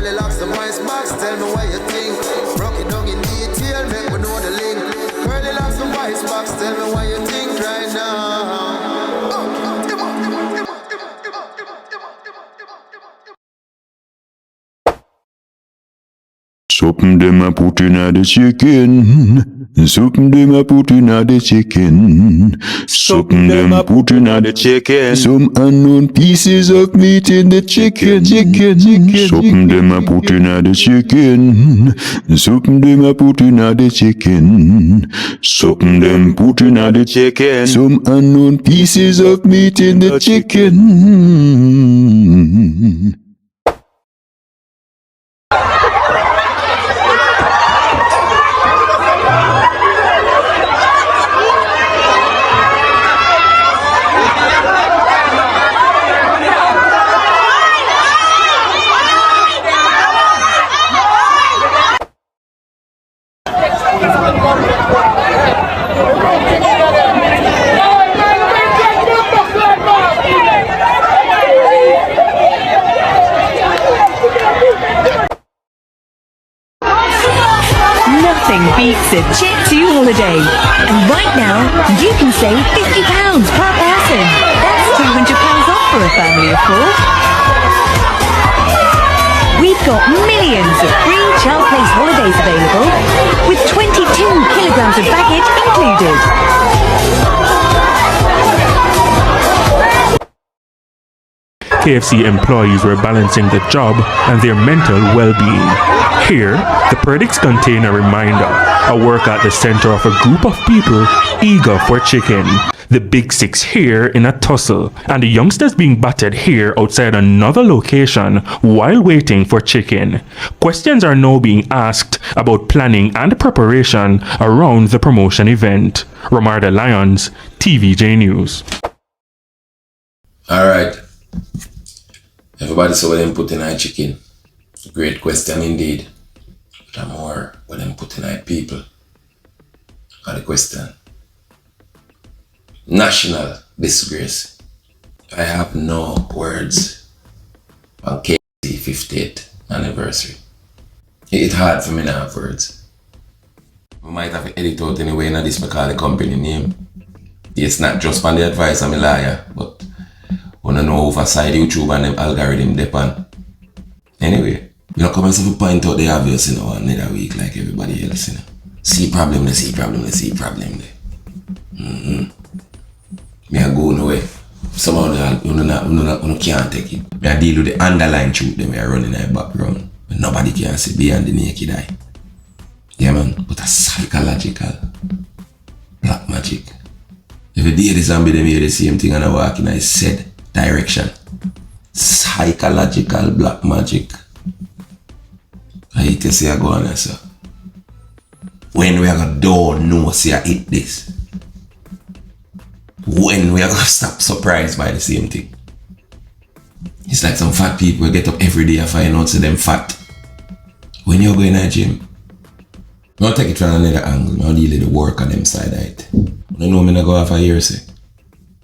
Curly Loxx, the voice box, tell me what you think. Broke it down in detail, make me know the link. Curly Loxx, the voice box, tell me what you think right now. Something them a put in the chicken. Something them a put in the chicken. Something them a put in the chicken. Some unknown pieces of meat in the chicken. Something them a put in the chicken. Something them a put in the chicken. Something them put in the chicken. Some unknown pieces of meat in the chicken. Beats a Chip 2 holiday. And right now, you can save £50 per person. That's £200 off for a family of 4. We've got millions of free child place holidays available, with 22 kilograms of baggage included. KFC employees were balancing the job and their mental well-being. Here, the products contain a reminder, a work at the center of a group of people eager for chicken. The big six here in a tussle, and the youngsters being battered here outside another location while waiting for chicken. Questions are now being asked about planning and preparation around the promotion event. Romarda Lyons, TVJ News. Alright. Everybody saw what them put in our chicken. Great question indeed. But I'm more what them put in our people. Got the question. National disgrace. I have no words on KC 50th anniversary. It's hard for me to have words. I might have to edit out anyway in this because the company name. It's not just on the advice of my lawyer, but I don't know overside YouTube and them algorithm depend. Anyway, you know, come and point out the obvious, you know, another week like everybody else, you know. See problem, they see problem, they see problem there. Me I go nowhere. Somehow you can't take it. Me I deal with the underlying truth that me I run in the background. But nobody can see beyond the naked eye. Yeah man, but a psychological black magic. Every day the zombie them hear the same thing and I walk in I said direction. Psychological black magic. I hate to say I go on there, sir. When we are gonna don't know say I eat this. When we are gonna stop surprised by the same thing. It's like some fat people get up every day and find out to them fat. When you're going to the gym, I'll take it from another angle. I'll deal with the work on them side of it. You know me not go off a year, say.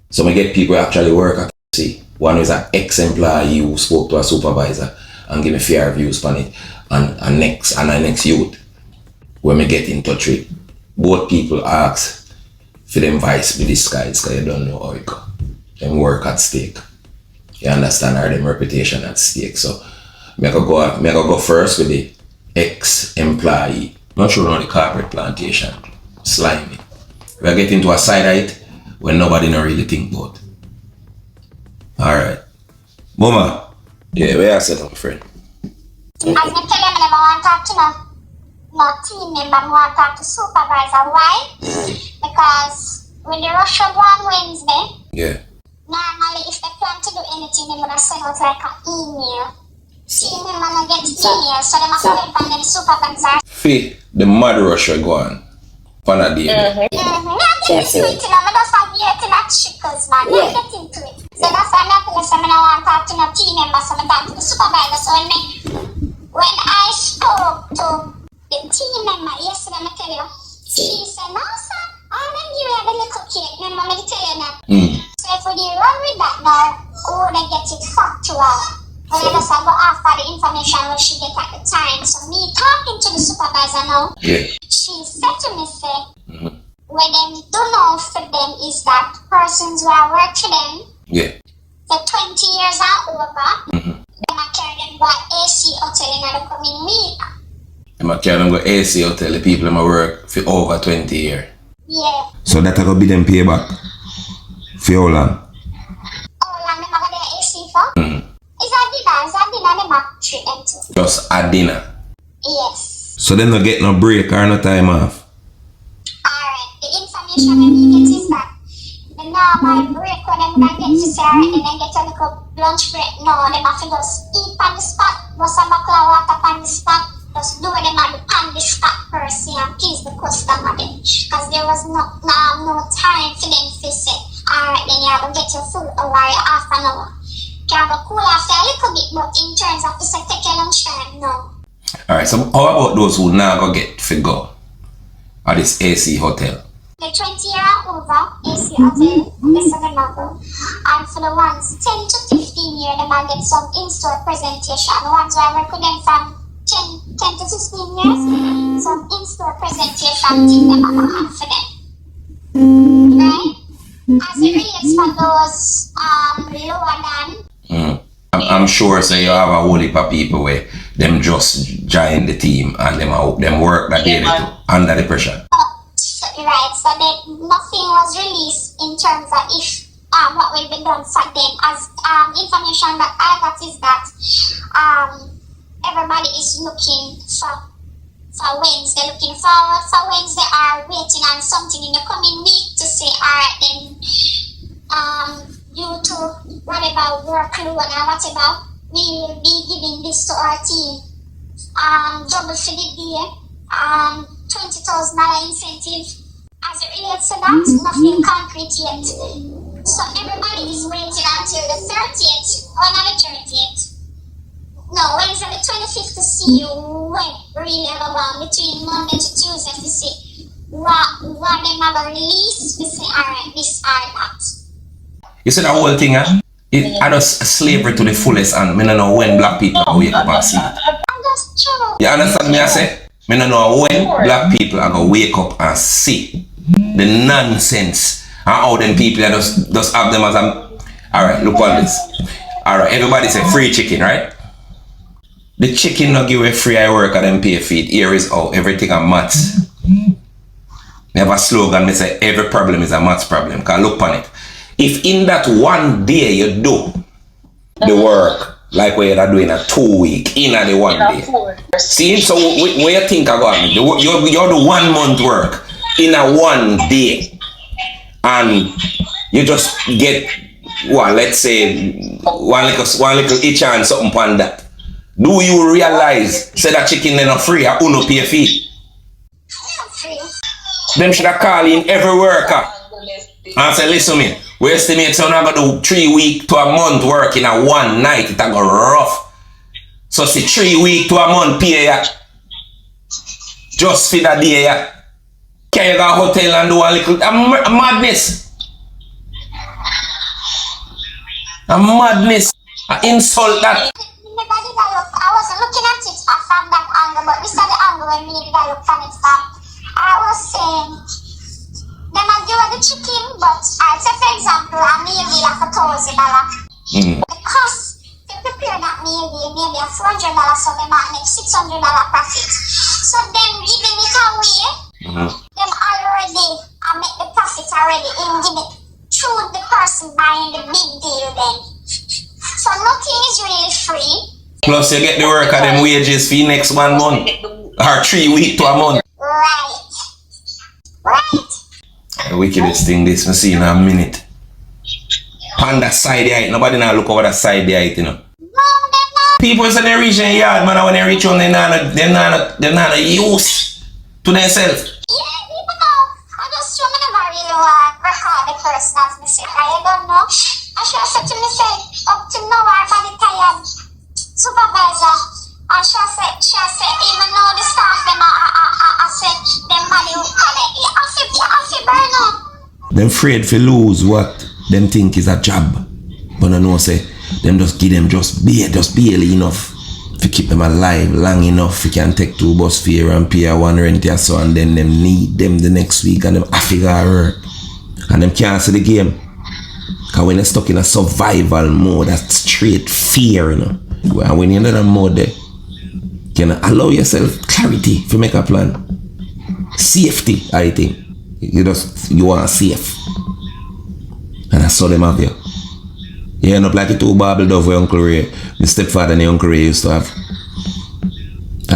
So I get people who actually work at KFC. One is an ex-employee who spoke to a supervisor and give me fair reviews on it. And a next youth when me get in touch with, both people ask for them vice with this guys because you don't know how it go. Them work at stake. You understand, or them reputation at stake. So me go first with the ex-employee. Not sure on the corporate plantation. Slimy. We are getting to a side of it when nobody not really think about. Alright. Mama. Yeah, where I said my friend. As me tell them I never want to talk to no team member, I want to talk to supervisor. Why? Because when the rush of on Wednesday, normally if they plan to do anything, they would have send out like an email. Team member not get email, so they must have depend on the supervisor. Fee, the mad rush will go on. For a day. I get into it, you know, I just have yet to that trickles, man. I get into it. So that's why I feel like I don't want to talk to no team member, so I talk to the supervisor. So when I spoke to the team member yesterday, I tell you, she said, no sir, all them give you the little cake, remember me tell you that. So if we run with that now, we wouldn't get it factual. We just go after the information where she get know. Yeah. She said to me, say, what them do know for them is that persons who are work for them, Yeah. for 20 years and over, them a carry them go AC hotel in the coming week. I'm a carry them go AC hotel, the people in my work for over 20 years. Yeah. So that I go be them payback for how long? How long them a go there AC for? Is that dinner them a treat them to? Just a dinner. Yes. So them not get no break or no time off. Alright, the information that you get is that the normal break when them gonna get to say alright, then they get a little lunch break. No, them have to just eat on the spot, bust a buckle of water on the spot, just do them on the spot per se and please the customer them. Cause there was no time for them to say, alright, then you have to get your full hour, half an hour. You have to cool off a little bit, but in terms of the say take your lunch time, no. Alright, so how about those who now go get for go at this AC hotel? The 20 year and over AC hotel, this is the number. And for the ones 10 to 15 years, they might get some in-store presentation. The ones who I work with them from 10 to 15 years, some in-store presentation thing them I'm gonna have for them. Right? As it relates for those lower than. I'm sure so you have a whole heap of people where them just join the team and them work that day under the pressure. Right, so nothing was released in terms of if what will be done for them. As information that I got is that everybody is looking for Wednesday, looking forward for Wednesday, are waiting on something in the coming week to say, alright then, due to whatever workload and whatever, we will be giving this to our team. Double for the day, $20,000 incentive. As it relates to that, nothing concrete yet. So everybody is waiting until the 30th, or not the 30th. No, Wednesday the 25th to see when really ever gone between Monday to Tuesday to see what them have a release to say, alright, this or that. You see that whole thing, it just slavery to the fullest, and I don't know when black people are wake up and see it. And that's true. You understand me? I say, I don't know when black people are going to wake up and see the nonsense and how them people are just have them as a. Alright, look at this. Alright, everybody say free chicken, right? The chicken not give away free I work at them pay feed. Here is how everything are maths. They have a slogan, they say every problem is a maths problem. Cause look on it. If in that one day you do the work like what you're doing a 2 week in the one day. See, so when you think about it, you're the 1 month work in a 1 day, and you just get well, let's say one little itch and something on that. Do you realize say that chicken is not free or uno pay fee? Them should have called in every worker and say, listen me, we estimate so I'm gonna do 3 weeks to a month work in a 1 night, it's gonna go rough. So see 3 weeks to a month pay ya. Just for that day ya. Can you go to a hotel and do a little a madness? A madness. A insult that. I wasn't looking at it from that angle, but this is the angle when we developed from it from. I was saying, them are doing the chicken, but I'd say for example, a meal deal of $1,000. The cost to prepare that meal deal maybe a $400, so they might make $600 profit. So them giving it away, them already make the profit already in giving through the person buying the big deal then. So nothing is really free. Plus you get the work of them wages for next 1 month or 3 weeks to a month. Right. The wickedest thing this we see in a minute. On that side height, nobody now look over that side height, you know. People in the region yard, man, when they reach on, they're not use to themselves. Yeah, people know. I just never really record the person as me say. I don't know. I should have said to me say, up to now I'm very tired supervisor. And she said, even though the staff them I said them money I burn up. Them afraid to lose what them think is a job. But I know say them just give them just barely enough to keep them alive long enough, we can take 2 bus fare and pay a 1 rent or so, and then them need them the next week and them figure work. And them can't see the game. Cause when you're stuck in a survival mode, that's straight fear, you know. And when you're in that mode there, you can allow yourself clarity to make a plan. Safety, I think. You want safe. And I saw them have you. You end up like a 2 barbel dove with Uncle Ray. My stepfather and the Uncle Ray used to have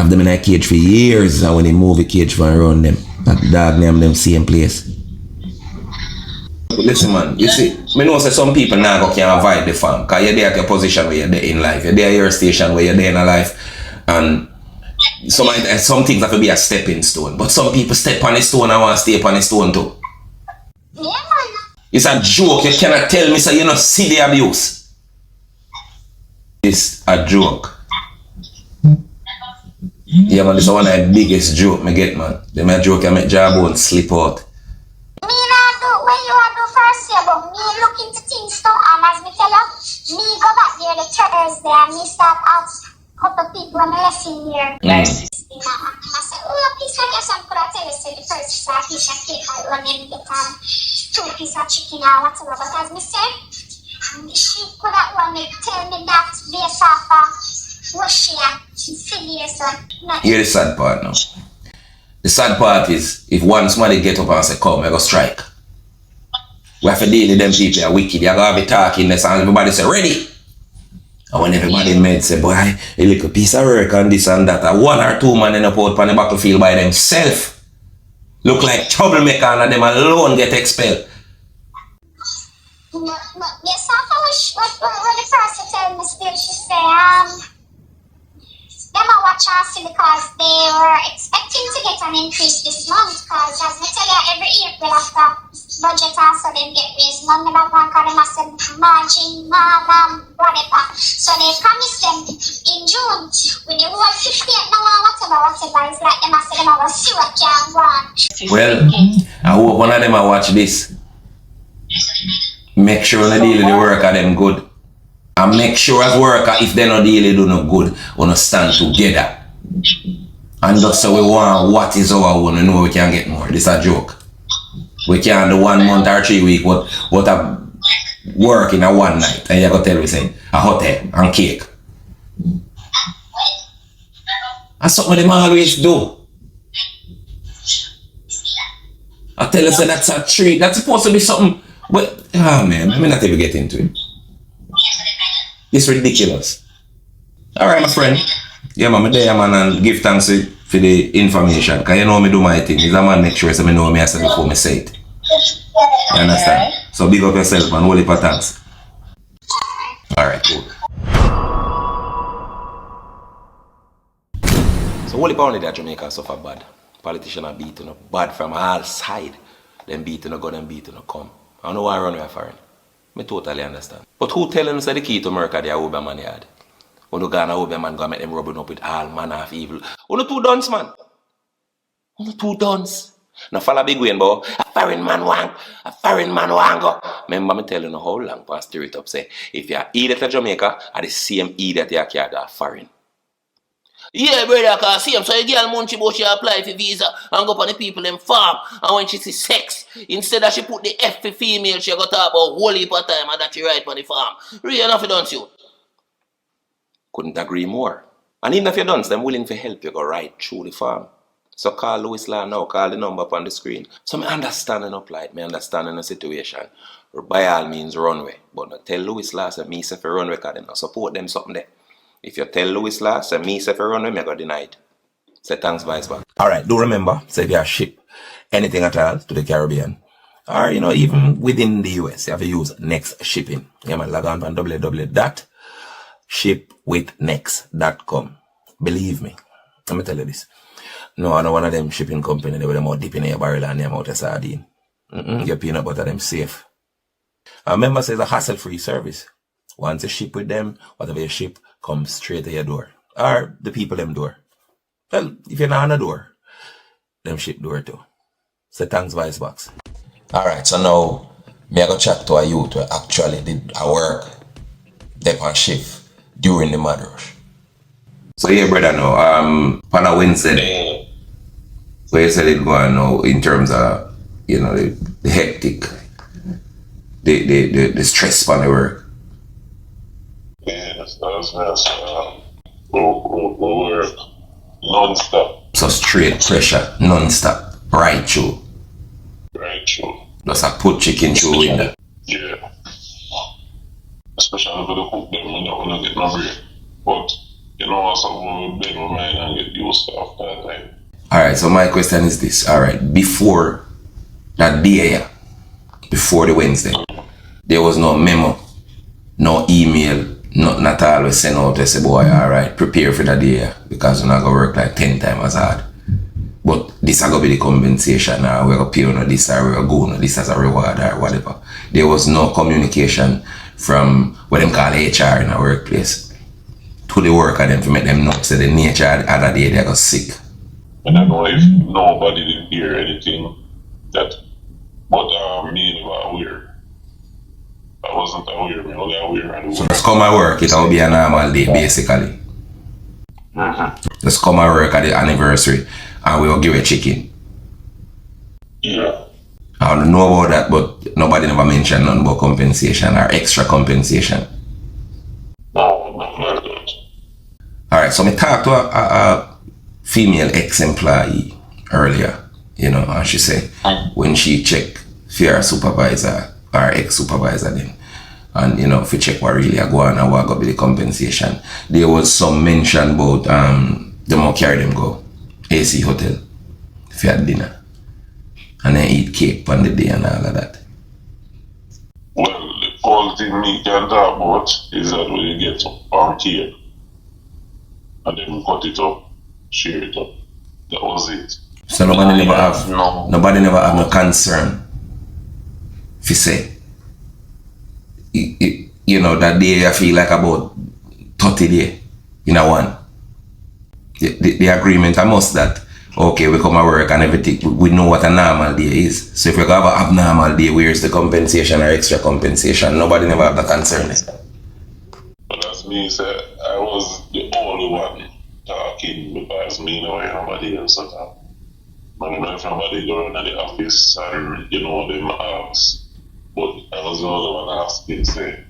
them in a cage for years, and when they move the cage from around them, that dog name them same place. Listen man, you see, I know say some people now can't avoid the farm, because you're there at your position where you're there in life, you're there at your station where you're there in life, and some things have to be a stepping stone, but some people step on the stone and want to stay on the stone too. Yeah, man. It's a joke, you cannot tell me so you don't see the abuse. It's a joke. Yeah man, this is one of the biggest joke I get, man. They make joke and make jawbone slip out. Me not do when you want to do first year, but me look into things too, and as me tell you, me go back there the Thursday and me start ask couple people when I lesson here. And I said, oh please I guess I'm gonna tell you so the first is a piece of cake I want them get 2 pieces of chicken or whatever, but as me said, she could have want to tell me that based off what she had serious on. Here's the sad part now. The sad part is, if one somebody get up and say, come, I go strike. We have to deal with them people are wicked. You gotta be talking this and everybody say, ready. And when everybody made say, boy, a little piece of work and this and that, 1 or 2 men end up out on the battlefield by themselves. Look like troublemaker and them alone get expelled. Yes, what the person tell me still, she say, them are watching us because they were expecting to get an increase this month, because as we tell you, every April after budget so them get raised. None of them want to them say margin, whatever. So they promised them in June with the whole 58 now whatever. It's like them say them will see what can go on. Well, I hope one of them will watch this. Make sure they deal with the work of them good. And make sure as worker, if they not deal do no good, we not stand together. And just so we want what is our one, we know we can get more. This is a joke. We can't do 1 month or 3 weeks what a work in a one night. And you go tell me say a hotel and cake. That's something them always do. I tell you say that's a treat. That's supposed to be something. But man, let me not even get into it. It's ridiculous. Alright, my friend. Yeah, man, I'm there, man, and give thanks for the information. Because you know me do my thing. If a man make sure so me know me I say before me say it. You understand? So big up yourself and hold it for thanks. Alright, cool. So hold it only that Jamaica suffer bad. Politicians are beating up bad from all sides. Them beating up go, them beating up come. I don't know why I run away foreign. I totally understand. But who telling us that the key to America they are Obeah man yard? When you go on a Obeah man, go make them rubbing up with all manner of evil. Only 2 dons, man. Only 2 dons. Now follow big way, boy. A foreign man wang go. Remember me telling you how long past stir it up say, if you are idiot at Jamaica, are the same idiot you are that foreign. Yeah, brother, cause see him, so a girl munchie but she apply for visa and go on the people in farm. And when she see sex, instead of she put the F for female, she got talk about whole heap of time and that she right on the farm. Really enough you don't you? Couldn't agree more. And even if you don't, them willing to help you go right through the farm. So call Louis Law now, call the number up on the screen. So me understanding up like me understanding the situation. By all means runway. But not tell Louis Law say me say for runway because they not support them something there. If you tell Louis Law, say me say for runway, me go deny it. Say thanks, vice back. Alright, do remember, say if you ship anything at all to the Caribbean, or even within the US, you have to use Next Shipping. You might log on to www.shipwithnext.com. Believe me, let me tell you this. No, I know one of them shipping company, they were more deep in your barrel and them out of sardine. Your peanut butter them safe. I remember say it's a hassle-free service. Once you ship with them, whatever you ship comes straight to your door. Or the people them door. Well, if you're not on the door, them ship door too. So thanks, Vice Box. Alright, so now me I go chat to a youth who actually did a work, they on shift during the mad rush. So yeah, brother, no. On a Wednesday, so you said it going now in terms of, you know, the hectic, the stress on the work. Yeah, that's we work non-stop. So straight pressure, non-stop, right through. Right through. Just a put chicken through window. Yeah. Especially for the cook them when I get no break. But you know, something we bend my mind and get used to after that time. Alright, so my question is this. Alright, before that day, before the Wednesday, there was no memo, no email, nothing at all we send out to say, boy, alright, prepare for that day because we're not going to work like 10 times as hard. But this is going to be the compensation, or we're going to pay on this, or we're going to go on this as a reward, or whatever. There was no communication from what them call HR in a workplace to the worker them to make them know so the nature of the other day they got sick. And I know if nobody didn't hear anything that, but me never aware. I wasn't aware, me only aware at So just come and work, it will be a normal day basically. Just come and work at the anniversary and we will give you a chicken. Yeah. I don't know about that, but nobody never mentioned nothing about compensation or extra compensation. No, not like that. Alright, so I talked to a female ex-employee earlier, you know, and she said when she checked for her supervisor or ex-supervisor then, and you know, if you check what really I go on and what got be the compensation, there was some mention about them will carry them go AC hotel for your dinner and then eat cake on the day and all of that. Well, the only thing me can talk about is that when you get on cake and then cut it up, share it up. That was it. So nobody never have no concern if you say you know that day I feel like about 30 days in a one. The agreement I must that okay, we come to work and everything, we know what a normal day is. So if we have an abnormal day, where's the compensation or extra compensation? Nobody never have the concern. But as me said, I was the only one talking because me know everybody else at all. I don't know if somebody go around the office and you know them ask, but I was the only one asking, say,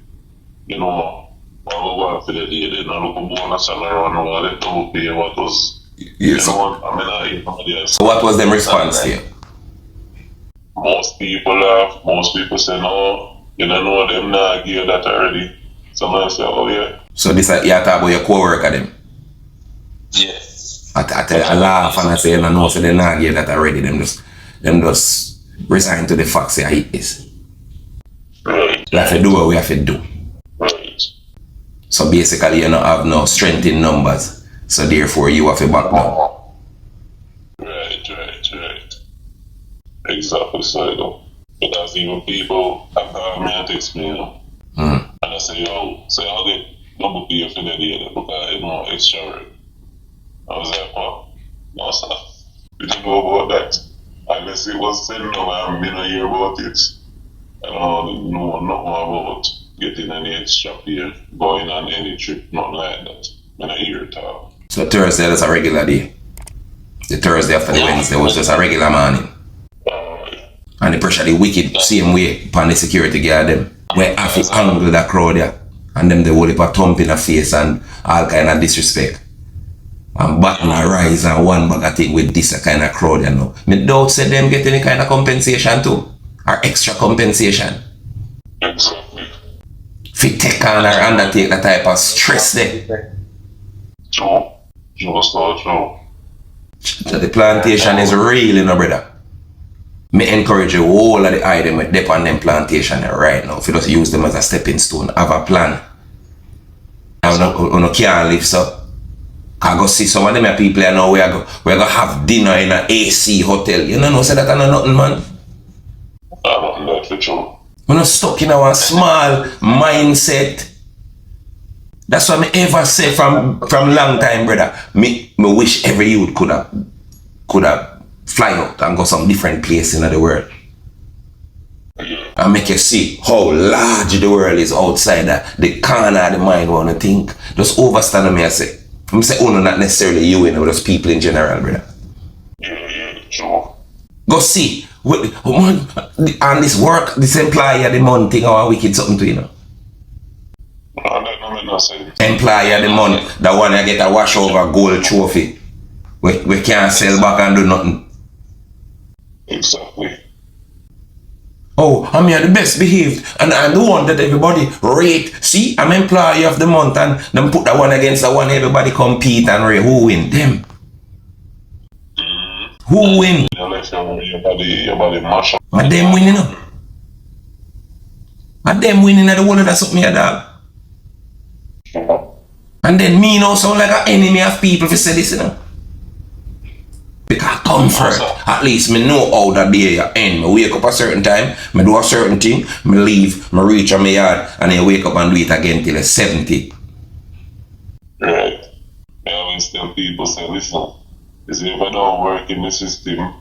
you know, what we want for the day, they don't look a bonus and around what they don't pay what was. Yes. You know, I mean, So what was the response here? Most people laugh, most people say no, you don't know them now give that already. Someone say, oh yeah. So this you talk about your co-worker them? Yes. I laugh and I say, no, no, so they not give that already. Them just resign to the fact say I hate this. Right. We have to do what we have to do. Right. So basically you don't have no strength in numbers. So therefore you have to back down. Right. Exactly so, you know. Because even people have called me and text me, you know. And I say, yo, I'll get double pay for the day because you know extra work. I was like, what? No, sir. We didn't know about that. Unless it was said no, I haven't been a year about it. I don't know nothing about getting any extra pay, going on any trip, nothing like that. In a year at all. So Thursday was a regular day. The Thursday after the Wednesday was just a regular morning. And the pressure the wicked same way upon the security guard them. Where have to angle that crowd there. And them they hold up a thump in the face and all kind of disrespect. And button a rise and one bag of thing with this kind of crowd, you know. Me doubt say them get any kind of compensation too. Or extra compensation. Exactly. If you take on or undertake that type of stress there. True. So true. So the plantation is real, you know, brother. Me encourage you all of the item with dip on them plantation right now. If you just use them as a stepping stone, have a plan. And you can't live so. I go see some of them people I know we're gonna have dinner in an AC hotel. You know, say that I know nothing, man. I don't know for true. We're not stuck in our small mindset. That's what I ever say from long time, brother. Me wish every youth could have fly out and go some different place in the world. And make you see how large the world is outside the corner of the mind wanna think. Just overstand me I say. I'm saying, oh, no, not necessarily you, you know, just people in general, brother. Yeah, sure. Go see. And this work, this employee of the month thing, how wicked something to, you know. No, say. Employee of the month, the one that get a wash over gold trophy. We can't sell back and do nothing. Exactly. Oh, I'm here the best behaved, and I'm the one that everybody rate. See, I'm employee of the month, and them put that one against the one everybody compete and rate. Who win? Them. Who win? Your body mash up. And them winning up. And them winning at the whole of that something here, dog. And then me now sound like an enemy of people if you say this, you know. Because comfort, at least me know how that day you end. Me wake up a certain time, me do a certain thing, me leave, me reach on my yard, and then wake up and do it again till it's 70. Right. I always tell people, say, listen, if you ever don't work in the system,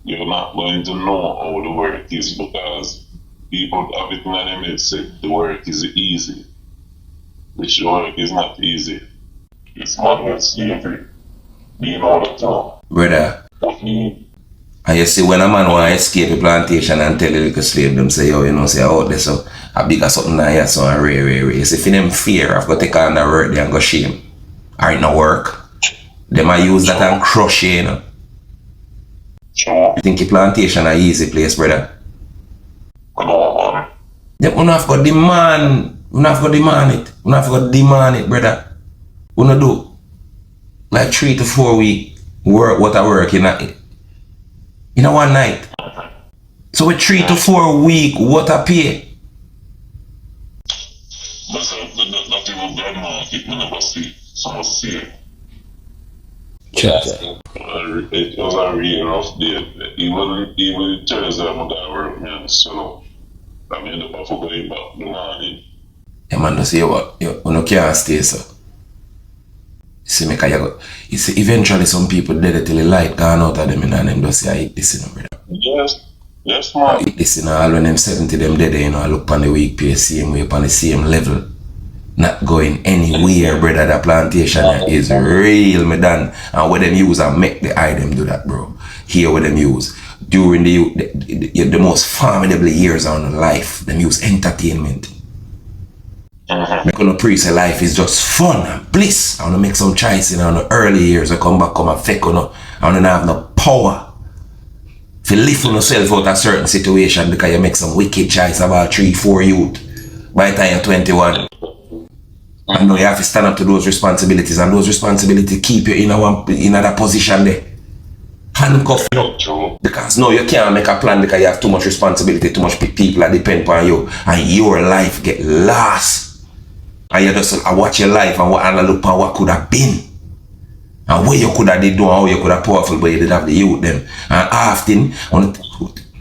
you're not going to know how the work is, because people have it in their head say the work is easy. Which work is not easy. It's manual slavery. You know that now. Brother, and you see when a man want to escape a plantation and tell the little slave them say, yo, you know, say out there, so a bigger something than here, so a rare. You see, for them fear of go take on the work they and go shame. Or it not work. They might use that and crush you, you know. Sure. You think a plantation a easy place, brother? No, man. You don't have to demand. You don't have to demand it. You don't have to demand it, brother. You don't do like 3 to 4 weeks work what I work in a one night. So with 3 to 4 weeks, what I pay? That's not even bad market, I never see. Someone see it. It was a real rough day. Even Thursday, I'm going to work, man. So I ended up going back in the morning. Yeah, man, just say what? You can't stay, so. You see, eventually some people dead till the light gone out of them and them just say, I eat this, you know, brother. Yes, man. I eat this, you know, all when them 70 them dead, you know, I look on the week pay same way, on the same level. Not going anywhere, brother. The plantation is real, me done. And what them use and make the item do that, bro. Here what them use. During the most formidable years of life, them use entertainment. I'm gonna preach say life is just fun and bliss. I wanna make some choice in the early years. I come back, come affect you know. I wanna have no power. If you lift on yourself out of a certain situation because you make some wicked choice about 3-4 youth by the time you're 21. I know you have to stand up to those responsibilities, and those responsibilities keep you in that position there. Handcuff you. Because no, you can't make a plan because you have too much responsibility, too much people that depend upon you, and your life get lost. And you just watch your life and look at what could have been. And what you could have did, and how you could have powerful, but you did have the youth them. And often,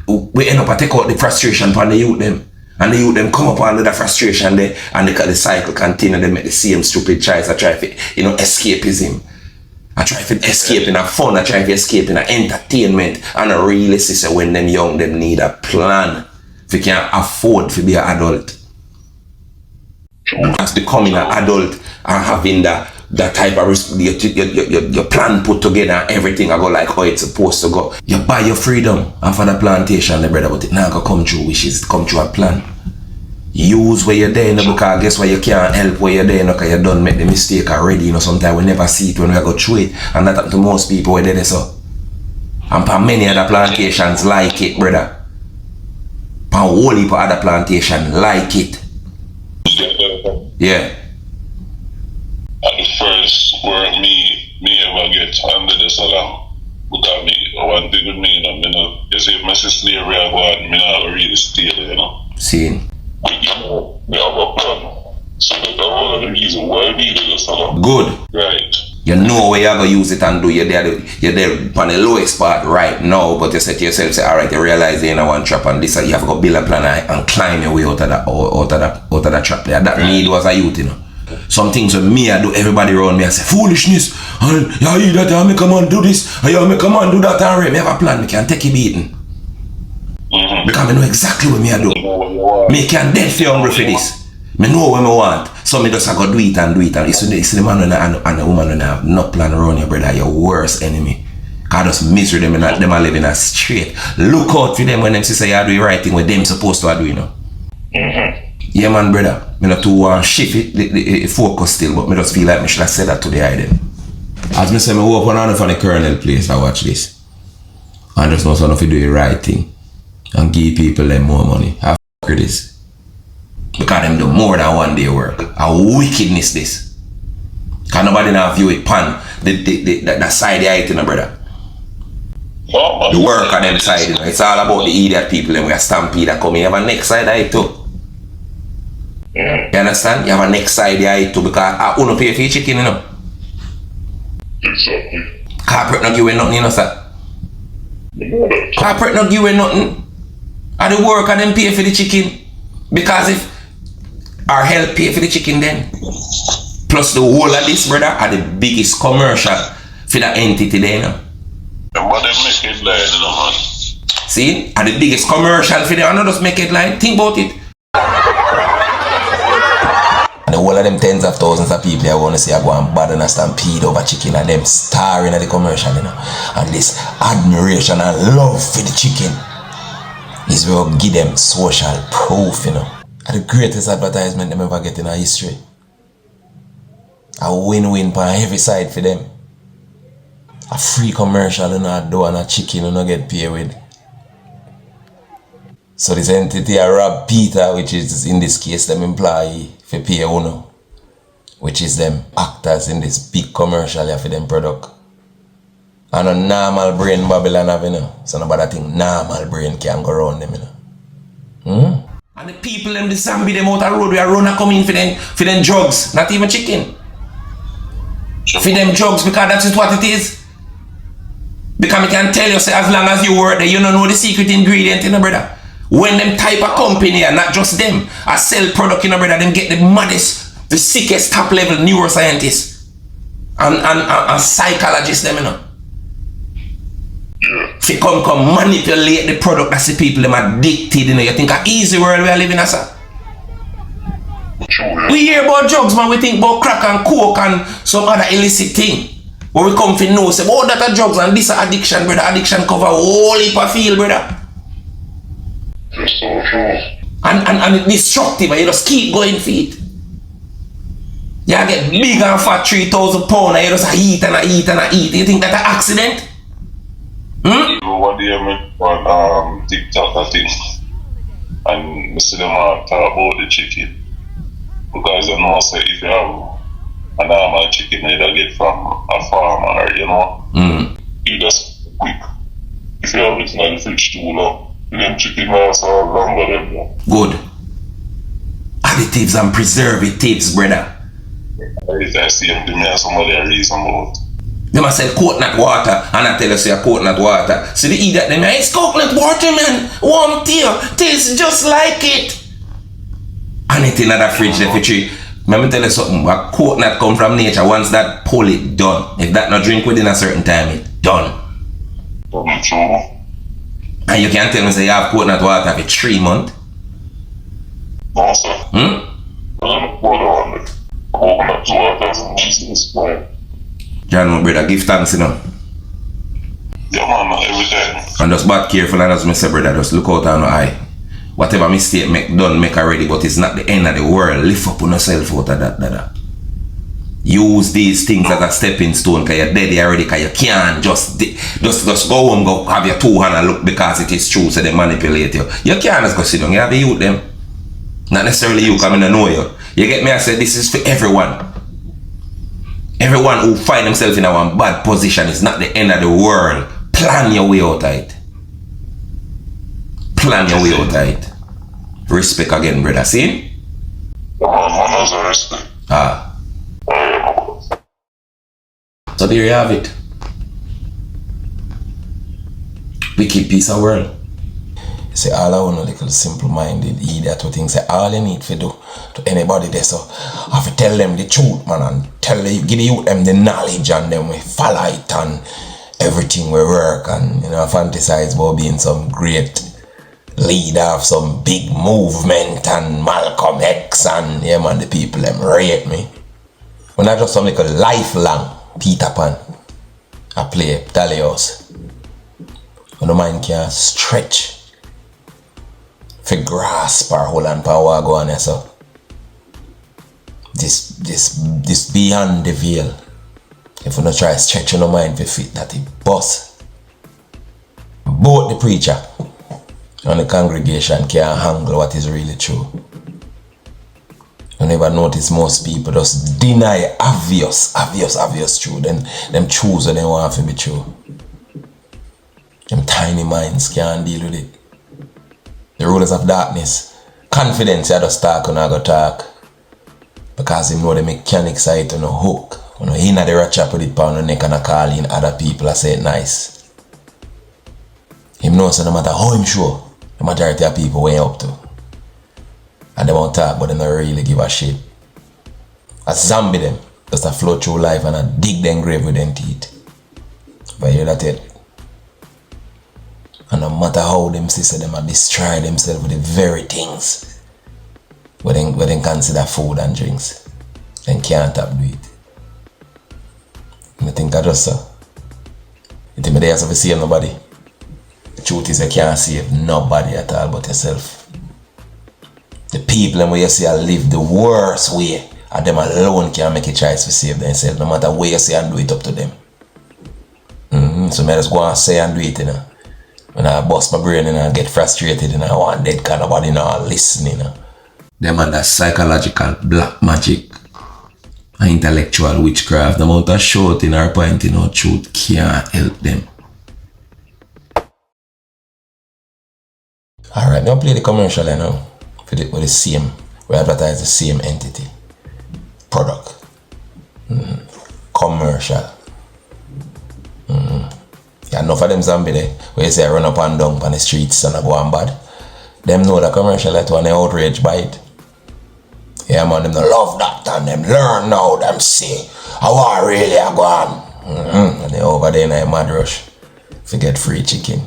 we end up take out the frustration upon the youth them. And the youth them come up under the frustration there, and the cycle continue. They make the same stupid choice. I try for, escapism. I try for escape in a fun. I try for escape in a entertainment. And I really see when them young, them need a plan. If you can't afford to be an adult. As becoming an adult and having that type of risk, your plan put together and everything I go like how it's supposed to go. You buy your freedom after the plantation, the brother, but it now go come true wishes, it come true a plan. Use where you're there, because guess why you can't help where you're there, because you don't make the mistake already, sometimes we never see it when we go through it, and that happens to most people where they're so. And for many other plantations like it, brother. For a whole heap of other plantations like it. Yeah. At the first work me ever get under the salam. Because one thing with me, you see, if my sister here I go out, me not really stay there, Seen. But we have a plan. So that's one of the reasons why we do the salam. Good. Right. You know where you're going to use it and do. You're there on the lowest part right now, but you say to yourself, say, alright, you realize you're in a one trap and this, you have to go build a plan and climb your way out of that trap there. That need was a youth, Some things with me, I do, everybody around me, I say, foolishness, and you that, I make a man do this, and you make a man do that, and me have a plan, me can take you beating. Because I know exactly what me I do. Me can dead for hungry for this. Me know what I want. So me just go do it and do it. And it's the man and the woman when have no plan around your brother, your worst enemy. Cause just misery them and them are living a straight. Look out for them when them say you do the right thing what them supposed to do, you know. Yeah man brother. Me not too shift the focus still, but me just feel like me should have said that to the eye them. As me say me walk on from the Colonel place I watch this. And just know so enough to do the right thing. And give people them more money. How f*** it is. Because them do more than one day work. A wickedness this. Cause nobody now view it pan the side they it, you know, brother. The work on them side, you know. It's all about the idiot people and we are stampede that come in. You have a next side I too. You understand? You have a next side I too because I don't pay for your chicken, you know. Exactly. Corporate not give you nothing, you know, sir. Corporate not give you nothing. And the work and them pay for the chicken. Because if our help pay for the chicken then. Plus the whole of this, brother, are the biggest commercial for that entity there, you know. And what they make it like, you know, man. See? Are the biggest commercial for them. I don't just make it like, think about it. And the whole of them tens of thousands of people I want to see are going bad and a stampede over chicken and them starring at the commercial, you know. And this admiration and love for the chicken is where we give them social proof, you know. And the greatest advertisement them ever get in our history. A win-win on every side for them. A free commercial in our door and a chicken you not get paid with. So this entity I rob Peter, which is in this case them employee for pay uno, which is them actors in this big commercial for them product. And a normal brain Babylon have, you know. So nobody think normal brain can go around them, you know. And the people them the zombie them out the road we are running come in for them drugs, not even chicken. For them drugs because that's just what it is. Because I can tell you say as long as you work there, you don't know the secret ingredient, you know, brother. When them type of company and not just them, I sell product, you know, brother, them get the maddest, the sickest top level neuroscientists and psychologists them, you know. If you come manipulate the product, that's the people them addicted, you know. You think an easy world we are living as a. We hear about drugs, man, we think about crack and coke and some other illicit thing. But we come to know, say, oh, that are drugs and this are addiction, brother. Addiction cover a whole heap of field, brother. It's so true. And it's destructive, and you just keep going for it. You get big and fat 3,000 pounds and you just eat and eat and eat. You think that's an accident? You know what they make on TikTok, I think. And I see them talk about the chicken. Because I know, say, if you have a normal chicken you get from a farmer, you know, you just quick. If you have it in the fridge too long, them chicken lasts longer than that. Good. Additives and preservatives, brother. If I see them, give me somebody a reason about. They must sell coconut water and I tell you say coconut water. So they eat that them, it's coconut water, man. Warm tea, tastes just like it. And it in the fridge there for tree. Let me tell you something, a coconut come from nature. Once that pull it done. If that not drink within a certain time, it done. True. And you can't tell me say you have coconut water for 3 months. No, sir. I don't know coconut water from business plan. John, my brother, give thanks, you know. Yeah, man, every time. And just bad careful and as me say, brother, just look out on your eye. Whatever mistake make already, but it's not the end of the world. Lift up on yourself out of that. Use these things as a stepping stone because you're dead already, because you can't just go home, go have your 2 hands and look because it is true, so they manipulate you. You can't just go sit down, you have to youth them. Not necessarily you coming to know you. You get me? I said this is for everyone. Everyone who find themselves in a one bad position is not the end of the world. Plan your way out of it. Plan your way out of it. Respect again, brother. See? Manners and respect. So there you have it. Wicked piece of world. Say all I want a little simple-minded idiot who thinks say all you need to do to anybody there, so I have to tell them the truth, man, and give the youth them the knowledge and them we follow it and everything will work and, you know, fantasize about being some great leader of some big movement and Malcolm X and yeah man, the people them rate me. When I just some like a lifelong Peter Pan, I play Dalios. When the mind can stretch for grasp or hold on power go on so. This beyond the veil. If you not try to stretch your mind for fit that it bust. Both the preacher and the congregation can handle what is really true. You never notice most people just deny obvious truth. Then them choose what they want to be true. Them tiny minds can't deal with it. The rulers of darkness, confidence you just talk when I go talk. Because him know the mechanics of it on a hook. When he in the ratchet put it on the neck and I call in other people I say it nice. Him knows so no matter how him sure, the majority of people way up to. And they won't talk but they don't really give a shit. A zombie them, just a flow through life and I dig them grave with them teeth. But you hear that yet? And no matter how them sister them a destroy themselves with the very things where they consider food and drinks, then can't do it. And I think I just so. You think they have to save nobody? The truth is you can't save nobody at all but yourself. The people where you see live the worst way, and them alone can make a choice to save themselves, no matter where you say and do it up to them. So I just go and say and do it, you know. When I bust my brain and I get frustrated and I want dead kind of body now listening, you know. Them under psychological black magic and intellectual witchcraft. The amount of shouting or pointing out truth can't help them. Alright, now play the commercial now. With the same, we advertise the same entity. Product. Commercial. Yeah, enough of them zombie there, where you say I run up and down on the streets and I go on bad. Them know the commercial that one they outrage by it. Yeah man, them don't love that and them learn now, them see how I really are going. And they over there in a mad rush to get free chicken.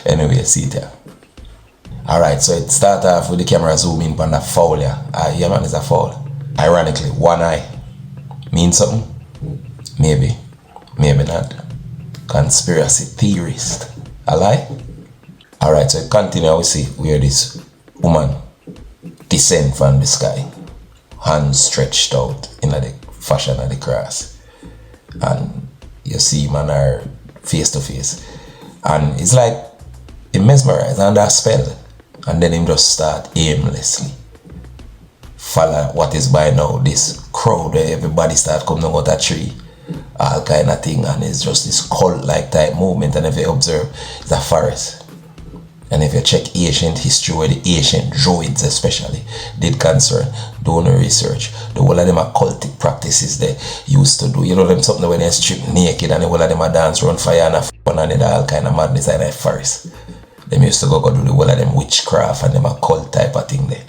Anyway, see it here. Alright, so it start off with the camera zooming on the foul here. Yeah man, it's a foul. Ironically, one eye. Mean something? Maybe. Maybe not. Conspiracy theorist. A lie? Alright, so it continue, we see where this woman descend from the sky. Hands stretched out in the fashion of the cross. And you see man are face to face. And it's like he mesmerized under a spell. And then him just start aimlessly follow what is by now this crowd where everybody start coming out a tree. All kind of thing, and it's just this cult-like type movement. And if you observe, it's a forest. And if you check ancient history, where the ancient druids especially did concern, doing research, the whole of them are cultic practices they used to do. You know them something when they strip naked and the whole of them are dance around fire and fun and they all kind of madness in that forest. Them used to go do the whole of them witchcraft and them a cult type of thing there.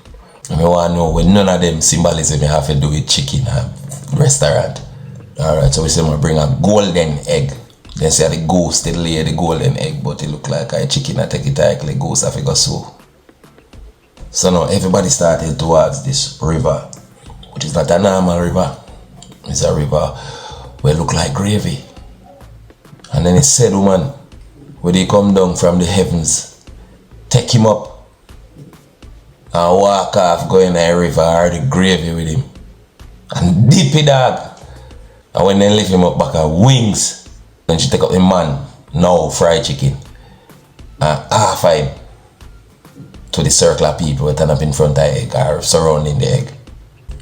And I want to know when none of them symbolism you have to do with chicken and restaurant. Alright, so we say we bring a golden egg. Then say the ghost they lay the golden egg, but it look like a chicken and take it like the ghost have to go so. So now everybody started towards this river, which is not a normal river. It's a river where it look like gravy. And then it said, woman, when they come down from the heavens, take him up and walk off, go in the river or the gravy with him. And dip it dog. And when they lift him up back at wings, then she take up the man, now fried chicken, and half him to the circle of people who turn up in front of the egg or surrounding the egg.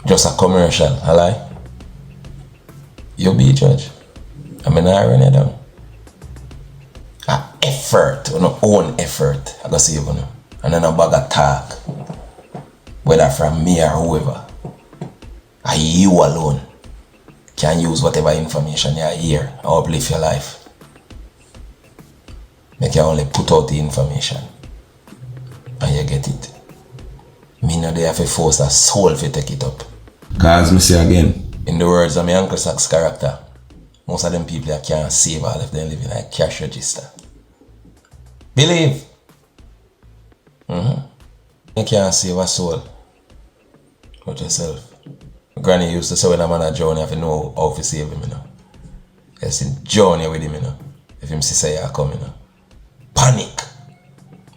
Just a commercial, a lie. You be judge. I mean, I run it down. An effort, your own effort, I go see you. And then a bag of talk, whether from me or whoever, or you alone can use whatever information you hear and uplift your life. Make you only put out the information and you get it. Me no they have to force a soul to take it up. Cause me say again, in the words of my Uncle Sack's character, most of them people can't save all if they live in a cash register. Believe. You can't save a soul but yourself. Granny used to say when a man a drown, you have to know how to save him, you know. You see, journey with him, you know. If him see you come, you know. Panic.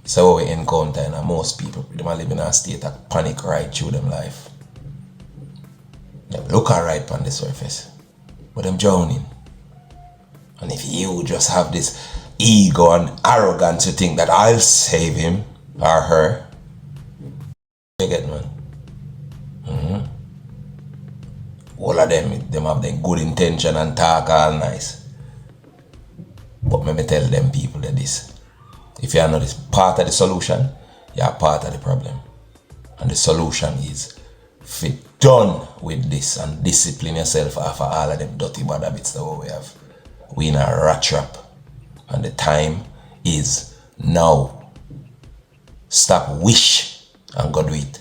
So what we encounter, you know, most people, they live in a state of panic right through them life. They look alright on the surface, but them drowning. And if you just have this ego and arrogance, you think that I'll save him or her, you get, man. All of them have their good intention and talk all nice. But let me tell them people that this. If you are not this part of the solution, you are part of the problem. And the solution is fit done with this and discipline yourself after all of them dirty bad habits that we have. We in a rat trap. And the time is now. Stop wish and go do it.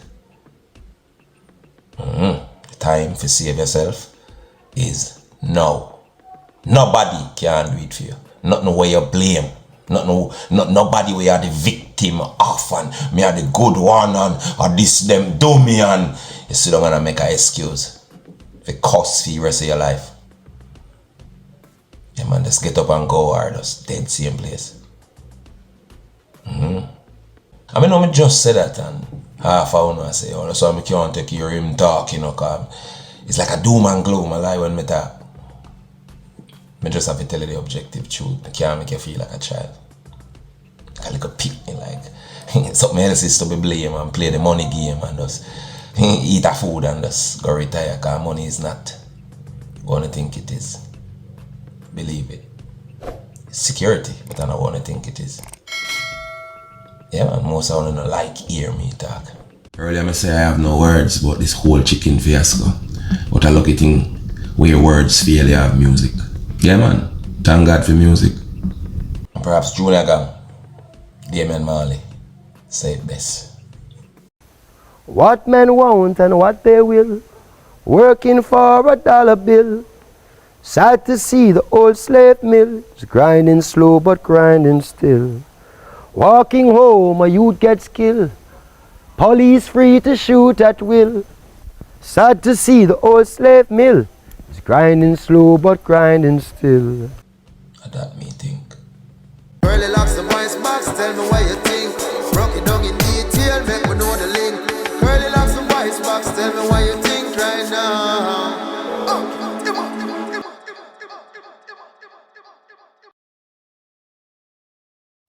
The time to save yourself is now. Nobody can do it for you. Not no way you blame. Not nobody where you are the victim of and me are the good one and or this them do me and you sit down and make an excuse. For cost for the rest of your life. Yeah man, just get up and go or just dead same place. I mean, I just say that and half hour I say, oh, so I can't take your him talk, you know, cause it's like a doom and gloom, I lie when me talk. I just have to tell you the objective truth. I can't make you feel like a child. Like a little pig, like something else is to be blame and play the money game and just eat a food and just go retire because money is not what I think it is. Believe it. It's security, but I don't want to think it is. Yeah man, most of them don't like hear me talk. Earlier I say I have no words about this whole chicken fiasco. But I lucky thing where words fail, you have music. Yeah man, thank God for music. Perhaps Junior Gang, Damien Marley, say it best. What men want and what they will, working for a dollar bill. Sad to see the old slave mill, it's grinding slow but grinding still. Walking home, a youth gets killed. Police free to shoot at will. Sad to see the old slave mill. It's grinding slow but grinding still. That me think. Early Loxx the voice box, tell me what you think. Broke it down in detail, make me know the link. Early Loxx the voice box, tell me what you think right now.